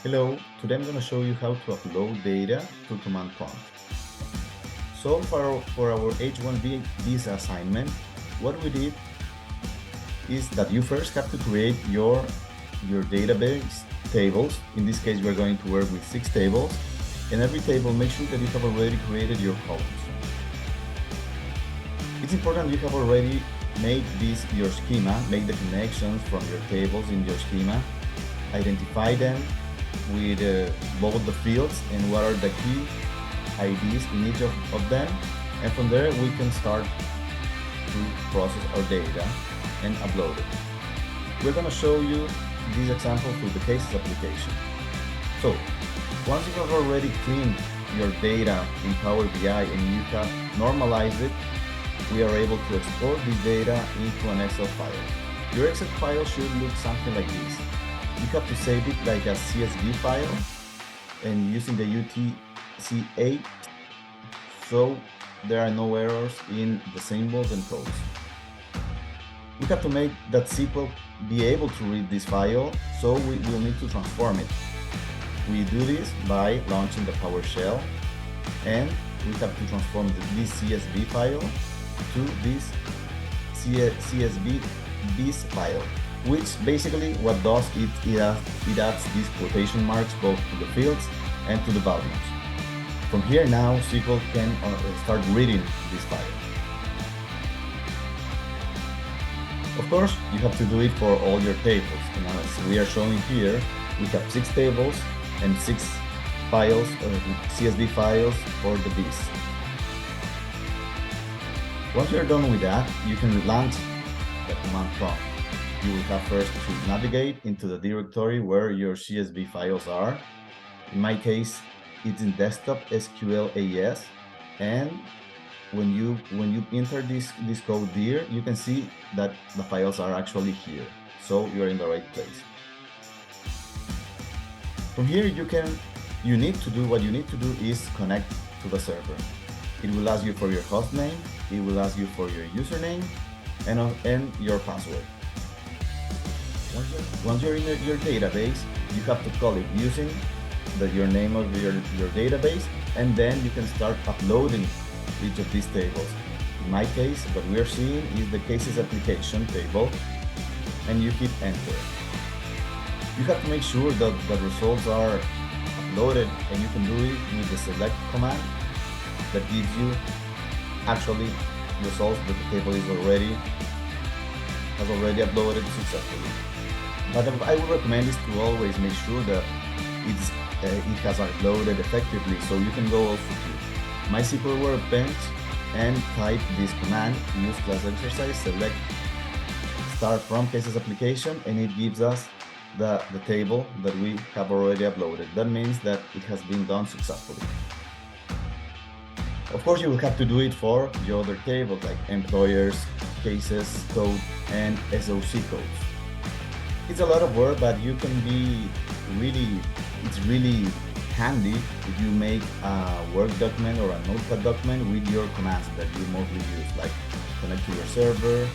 Hello, today I'm going to show you how to upload data to command prompt. So for our H1B Visa assignment, what we did is that you first have to create your database tables. In this case, we're going to work with 6 tables. In every table, make sure that you have already created your columns. It's important you have already made this your schema, make the connections from your tables in your schema, identify them with both the fields and what are the key IDs in each of them, and from there we can start to process our data and upload it. We're going to show you this example through the cases application. So once you have already cleaned your data in Power BI and you have normalized it, we are able to export this data into an Excel file. Your Excel file should look something like this. You have to save it like a CSV file and using the UTC-8 so there are no errors in the symbols and codes. We have to make that SQL be able to read this file, so we will need to transform it. We do this by launching the PowerShell, and we have to transform this CSV file to this CSV bis file, which basically what does it adds these quotation marks both to the fields and to the values. From here now, SQL can start reading this file. Of course, you have to do it for all your tables. And as we are showing here, we have 6 tables and 6 files, CSV files for the bis. Once you're done with that, you can launch the command prompt. You will have first to navigate into the directory where your CSV files are. In my case, it's in desktop SQLAS, and when you enter this code here, you can see that the files are actually here. So you're in the right place. From here, what you need to do is connect to the server. It will ask you for your host name, it will ask you for your username, and your password. Once you're in your database, you have to call it using your name of your database, and then you can start uploading each of these tables. In my case, what we are seeing is the cases application table, and you hit enter. You have to make sure that the results are uploaded, and you can do it with the select command that gives you actually results that the table has already uploaded successfully. But I would recommend is to always make sure that it has uploaded effectively, so you can go also to MySQL Workbench and type this command, use class exercise, select start from cases application, and it gives us the table that we have already uploaded. That means that it has been done successfully. Of course, you will have to do it for your other tables like employers, cases, code, and SOC codes. It's a lot of work, but you can it's really handy if you make a Word document or a Notepad document with your commands that you mostly use, like connect to your server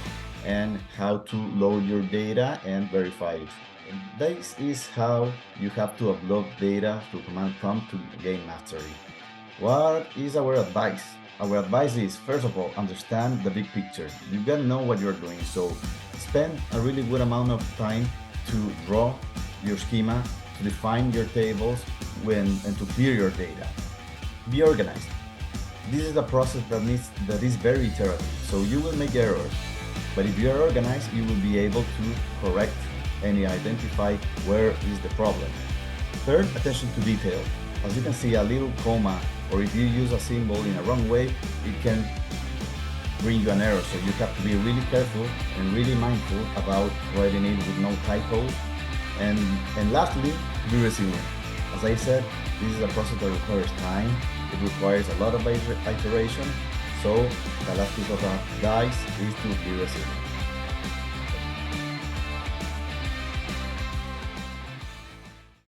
and how to load your data and verify it. And this is how you have to upload data through command prompt to gain mastery. What is our advice? Our advice is, first of all, understand the big picture. You gotta know what you're doing, so spend a really good amount of time to draw your schema, to define your tables, and to clear your data. Be organized. This is a process that is very iterative, so you will make errors, but if you are organized, you will be able to correct and identify where is the problem. Third, attention to detail. As you can see, a little comma, or if you use a symbol in a wrong way, it can bring you an error. So you have to be really careful and really mindful about writing it with no typos. And lastly, be resilient. As I said, this is a process that requires time. It requires a lot of iteration. So the last piece of advice is to be resilient.